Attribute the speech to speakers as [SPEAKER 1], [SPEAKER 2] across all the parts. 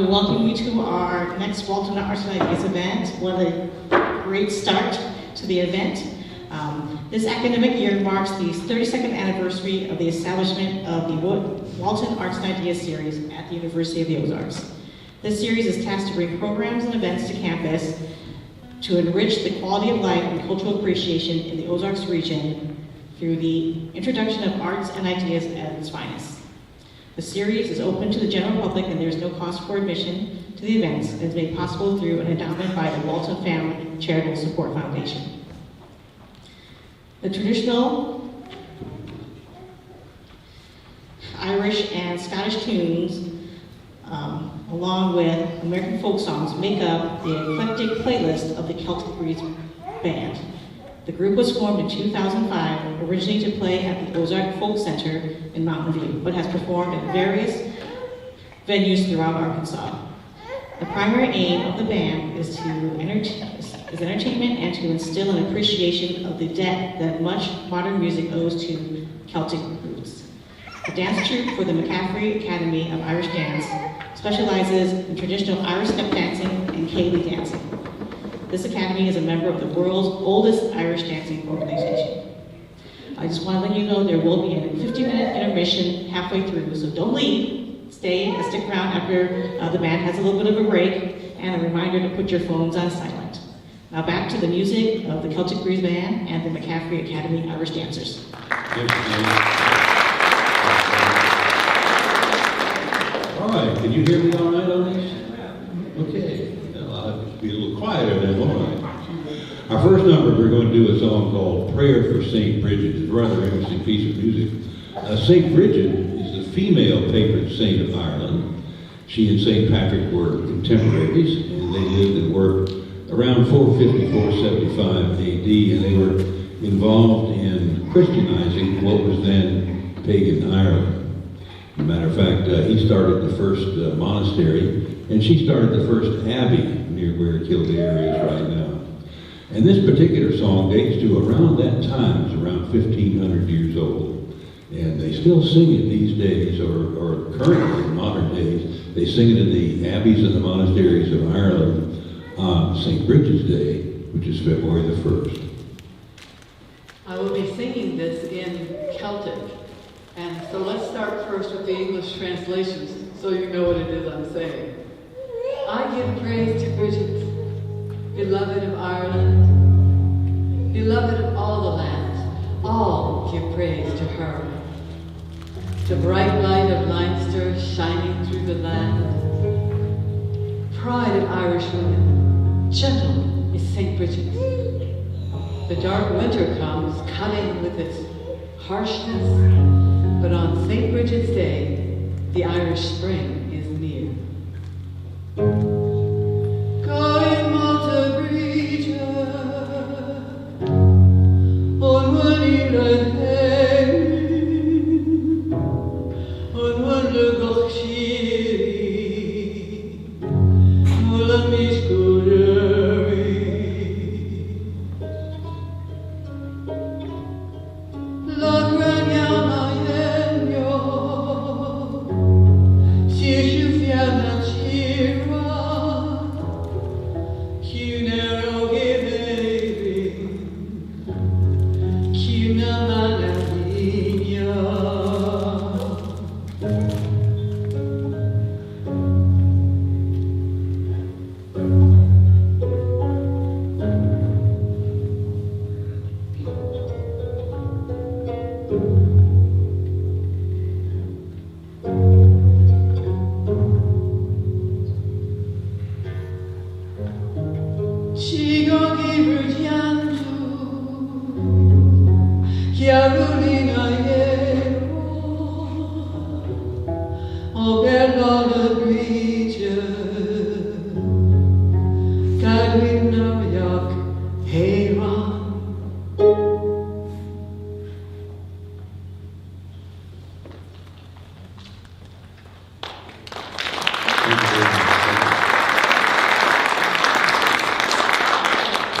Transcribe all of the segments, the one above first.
[SPEAKER 1] to welcome you to our next Walton Arts and Ideas event. What a great start to the event. This academic year marks the 32nd anniversary of the establishment of the Walton Arts and Ideas series at the University of the Ozarks. This series is tasked to bring programs and events to campus to enrich the quality of life and cultural appreciation in the Ozarks region through the introduction of arts and ideas at its finest. The series is open to the general public and there is no cost for admission to the events and is made possible through an endowment by the Walton Family Charitable Support Foundation. The traditional Irish and Scottish tunes, along with American folk songs, make up the eclectic playlist of the Celtic Breeze Band. The group was formed in 2005, originally to play at the Ozark Folk Center in Mountain View, but has performed at various venues throughout Arkansas. The primary aim of the band is entertainment and to instill an appreciation of the debt that much modern music owes to Celtic roots. The dance troupe for the McCaffrey Academy of Irish Dance specializes in traditional Irish step dancing and Cayley dancing. This academy is a member of the world's oldest Irish dancing organization. I just want to let you know there will be a 50-minute intermission halfway through, so don't leave. Stay and stick around after the band has a little bit of a break, and a reminder to put your phones on silent. Now back to the music of the Celtic Breeze Band and the McCaffrey Academy Irish Dancers.
[SPEAKER 2] All right, can you hear me all right on this? Okay, well, I'll have to be a little quieter then, won't I? Our first number, we're going to do a song called Prayer for St. Bridget. It's a rather interesting piece of music. St. Bridget is the female patron saint of Ireland. She and St. Patrick were contemporaries, and they lived and worked around 450, 475 AD, and they were involved in Christianizing what was then pagan Ireland. As a matter of fact, he started the first monastery, and she started the first abbey near where Kildare is right now. And this particular song dates to around that time. It's around 1,500 years old. And they still sing it these days, or currently in modern days. They sing it in the abbeys and the monasteries of Ireland on St. Bridget's Day, which is February the 1st.
[SPEAKER 3] I will be singing this in Celtic. And so let's start first with the English translations so you know what it is I'm saying. I give praise to Bridget, beloved of Ireland, beloved of all the land. All give praise to her. The bright light of Leinster shining through the land. Pride of Irish women, gentle is St. Bridget. The dark winter comes, cutting with its harshness, but on St. Bridget's Day, the Irish spring is near. Going Malta Bridget, on one ear on one look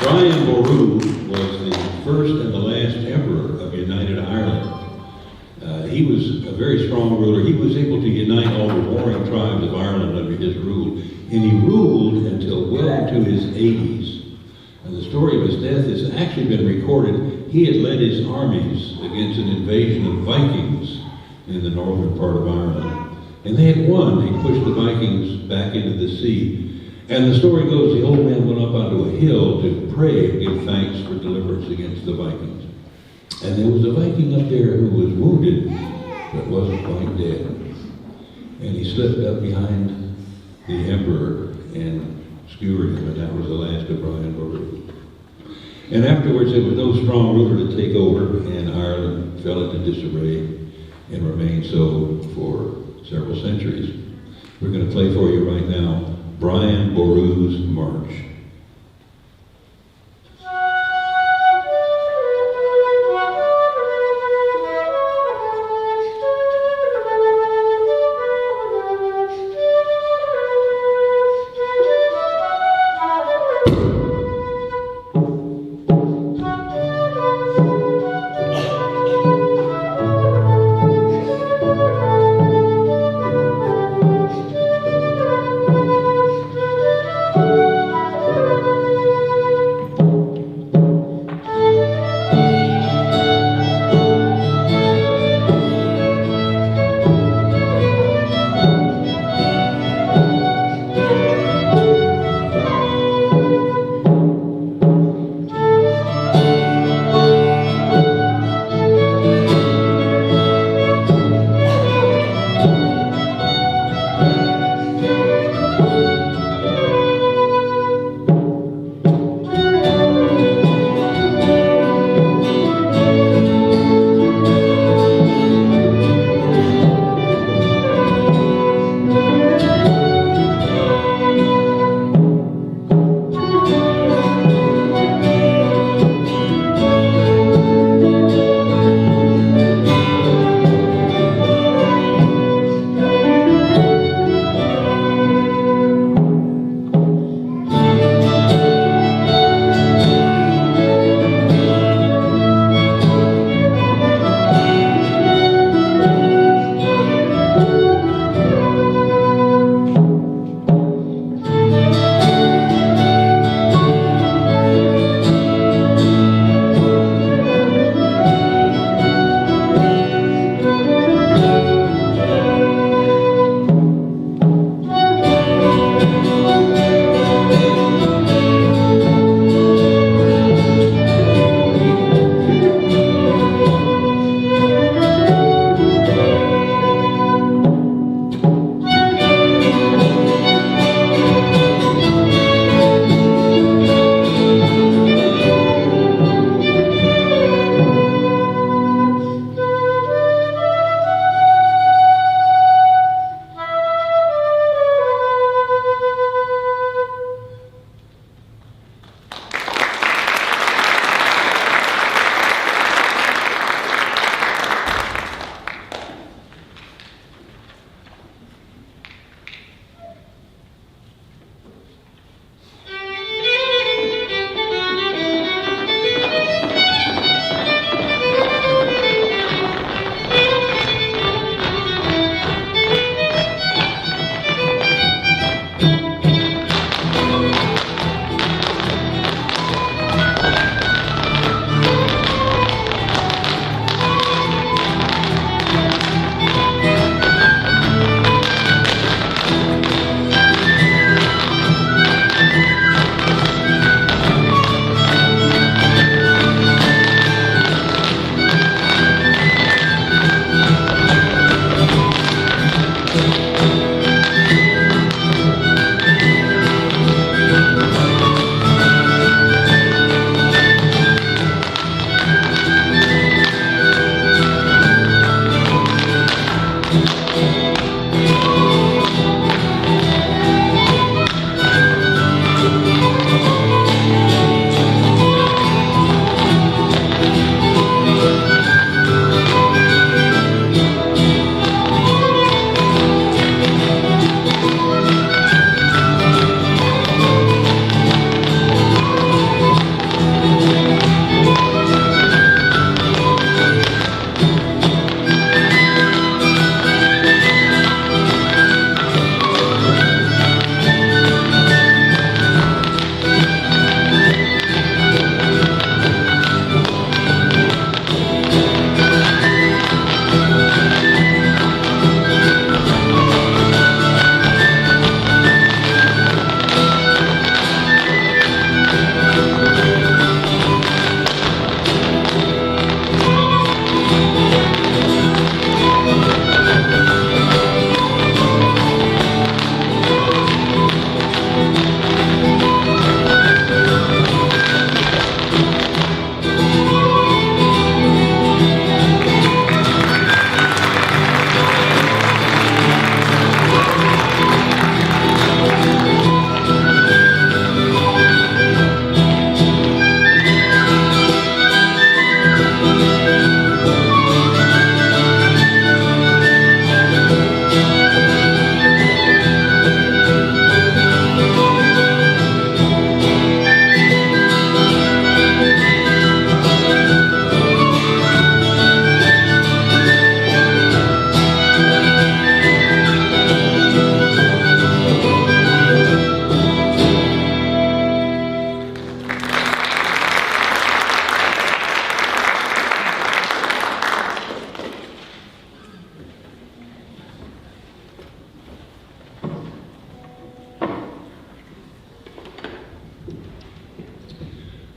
[SPEAKER 2] Brian Boru was the first and the last emperor of United Ireland. He was a very strong ruler. He was able to unite all the warring tribes of Ireland under his rule. And he ruled until well into his 80s. And the story of his death has actually been recorded. He had led his armies against an invasion of Vikings in the northern part of Ireland. And they had won. He pushed the Vikings back into the sea. And the story goes, the old man went up onto a hill to pray and give thanks for deliverance against the Vikings. And there was a Viking up there who was wounded, but wasn't quite dead. And he slipped up behind the emperor and skewered him, and that was the last of Brian Boru. And afterwards, there was no strong ruler to take over, and Ireland fell into disarray and remained so for several centuries. We're going to play for you right now, Brian Boru's March.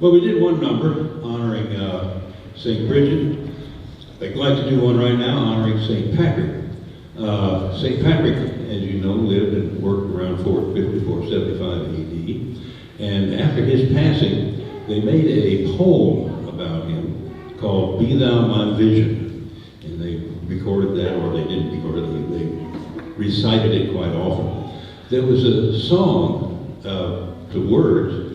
[SPEAKER 2] Well, we did one number honoring St. Bridget. I'd like to do one right now honoring St. Patrick. St. Patrick, as you know, lived and worked around 450-475 AD. And after his passing, they made a poem about him called Be Thou My Vision. And they recorded that, or they didn't record it, they recited it quite often. There was a song to words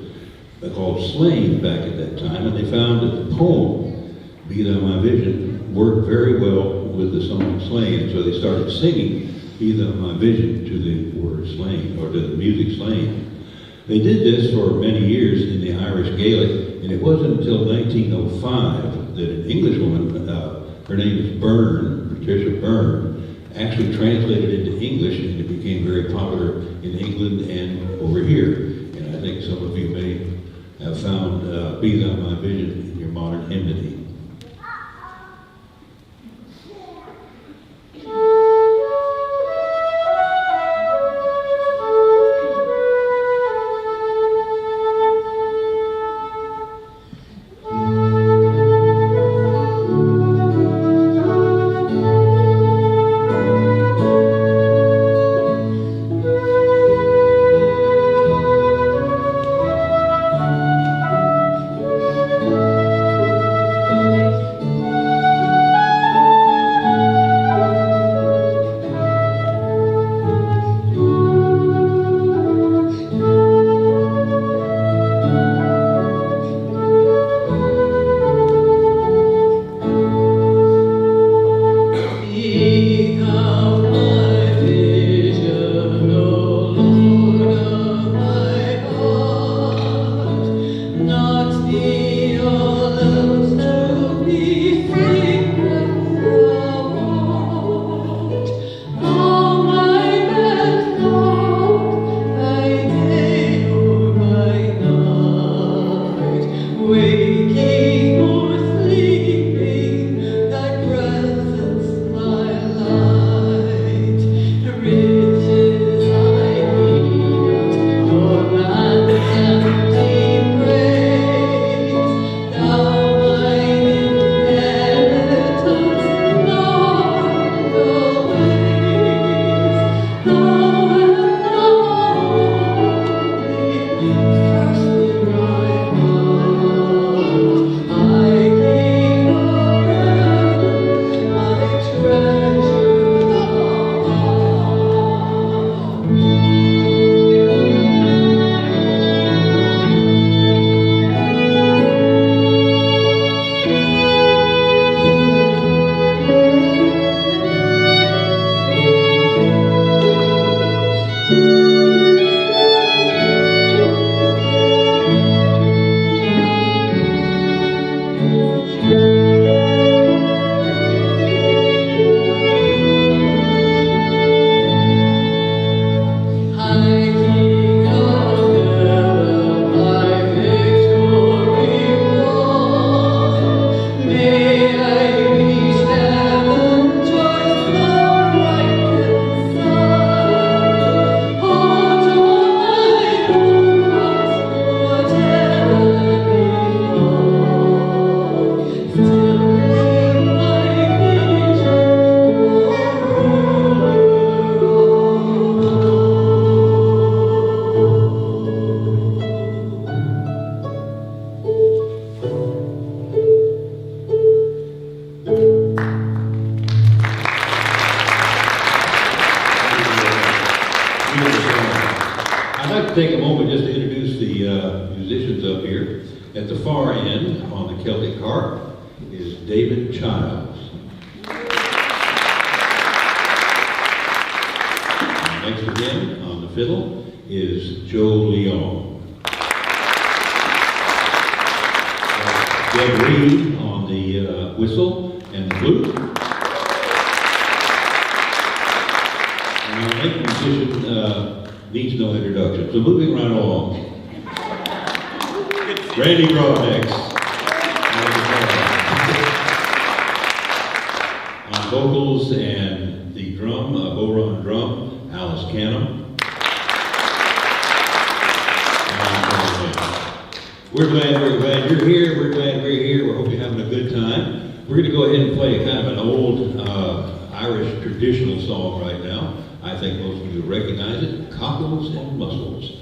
[SPEAKER 2] called Slain back at that time, and they found that the poem, Be Thou My Vision, worked very well with the song Slain, so they started singing Be Thou My Vision to the word Slain, or to the music Slain. They did this for many years in the Irish Gaelic, and it wasn't until 1905 that an Englishwoman, her name is Byrne, Patricia Byrne, actually translated it into English, and it became very popular in England and over here. And I think some of you may have found Be Thou My Vision in your modern hymnody. I'd like to take a moment just to introduce the musicians up here. At the far end, on the Celtic harp, is David Childs. And next to him, on the fiddle, is Joe Leon. Deb Reed on the whistle and the flute. And our next musician needs no introduction, so moving right along. Randy Broadnex. On vocals and the drum, Boron drum, Alice Canham. We're glad you're here. We're glad we're here. We hope you're having a good time. We're going to go ahead and play kind of an old Irish traditional song right now. I think most of you recognize it, Cockles and Mussels.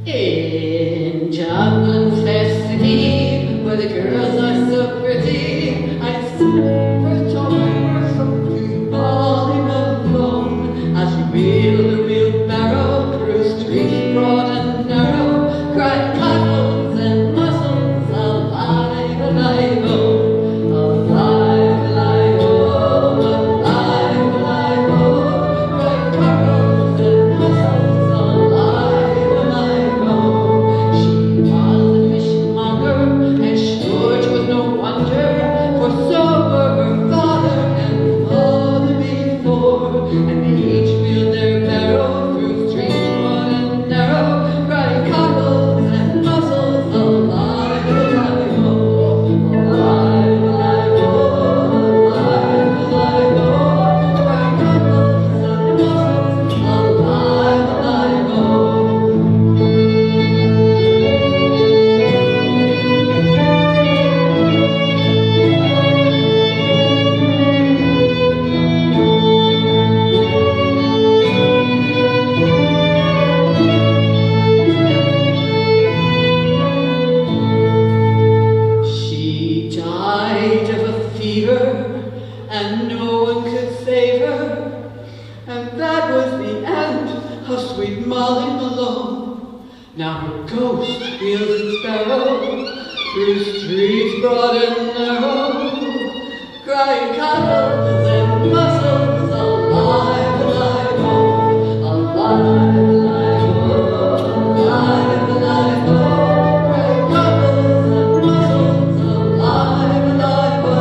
[SPEAKER 3] In Joblin's festive eve, where the girls are so pretty, I stood for joy or something, falling alone, as she wheeled her wheelbarrow through streets broad and narrow, cried cockles and mussels, alive, alive, oh, alive, alive, oh, alive, alive, oh, cried cockles and mussels, alive, alive, oh. She was a fishmonger, and sure 'twas no wonder, for so were her father and mother before, and they each wheeled their barrow through streets broad and narrow, crying cockles and mussels, alive, alive, oh, alive, alive, oh, alive, alive, oh, crying cockles and mussels, alive, alive, oh. She died of a fever, and no one could save her, and that was the end of sweet Molly Malone. Now her ghost wheels its barrow through streets broad and narrow, crying cockles and mussels, alive, alive, oh, alive, alive, oh, alive, alive, oh, crying cockles and mussels, alive, alive, oh,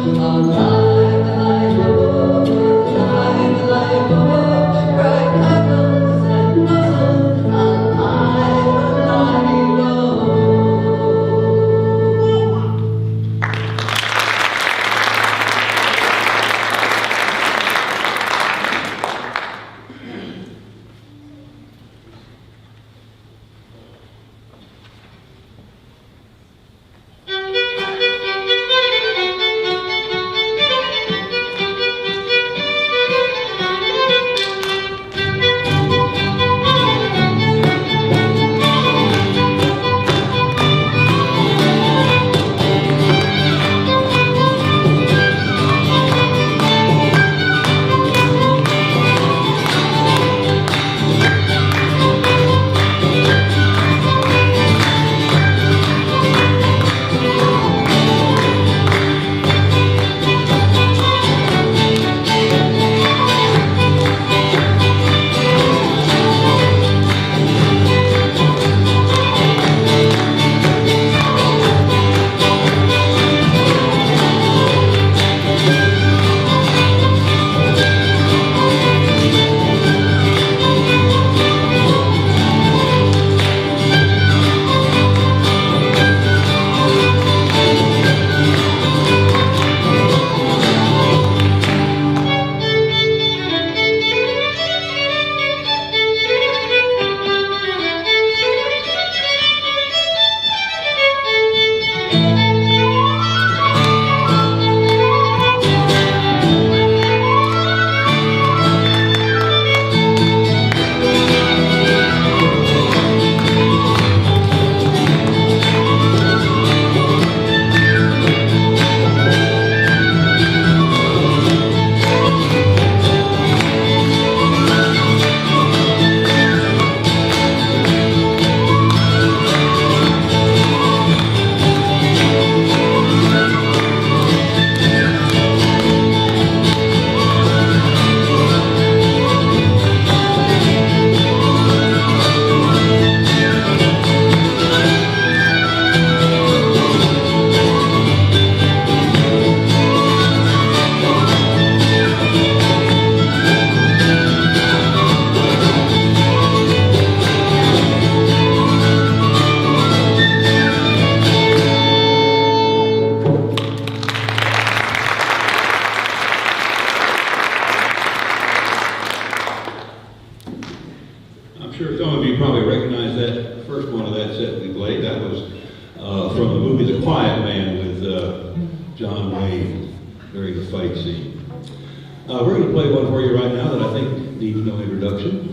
[SPEAKER 3] alive, alive, oh, alive, alive, oh, crying cockles and mussels, alive, alive, oh.
[SPEAKER 2] I'm sure some of you probably recognize that first one of that set we played. That was from the movie The Quiet Man with John Wayne during the fight scene. We're going to play one for you right now that I think needs no introduction.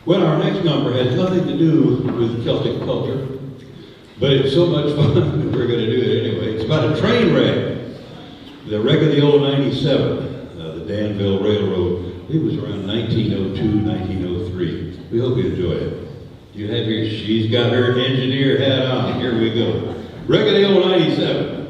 [SPEAKER 2] Well, our next number has nothing to do with Celtic culture, but it's so much fun that we're going to do it anyway. It's about a train wreck. The wreck of the old 97, the Danville Railroad. It was around 1902, 1903. We hope you enjoy it. You have your, she's got her engineer hat on. Here we go. Wreck of the old 97.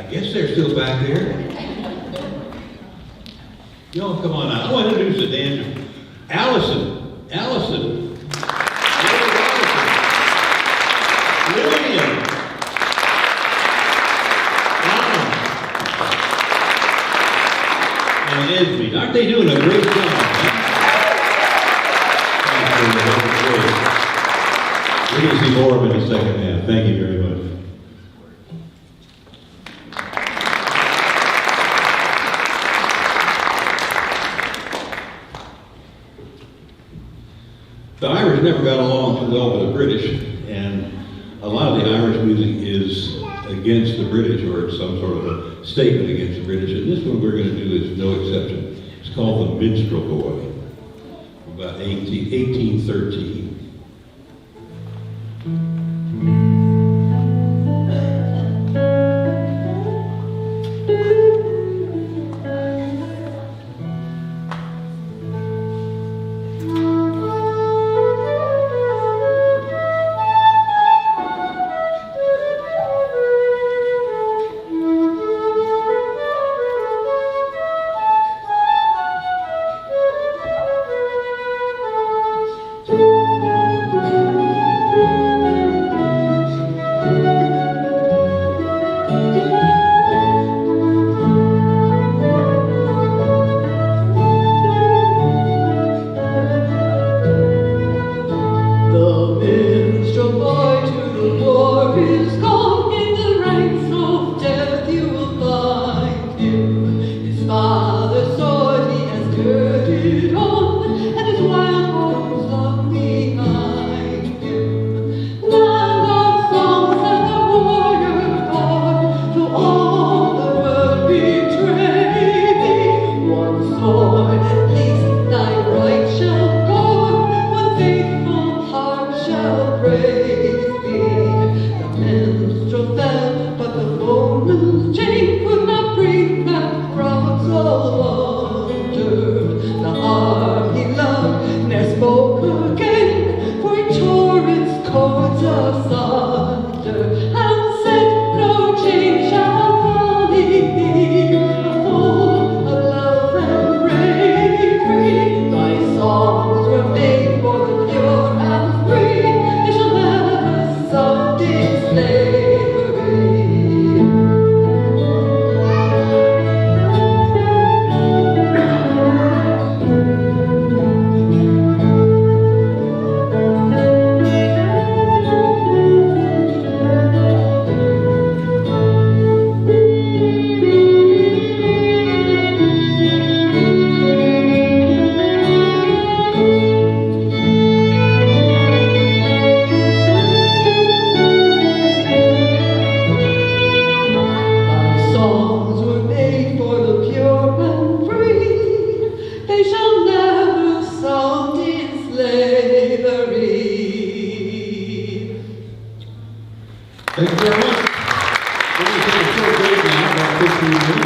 [SPEAKER 2] guess they're still back there. Y'all, come on out. I want to introduce the dancer. Allison. Allison. Lillian. Donna. And Esme. Aren't they doing a great job? We're going to see more of them in the second half. Thank you very much. The Irish never got along too well with the British, and a lot of the Irish music is against the British, or it's some sort of a statement against the British, and this one we're going to do is no exception. It's called The Minstrel Boy, about 1813. Thank you very much. We're going to take a short break now, about 15 minutes.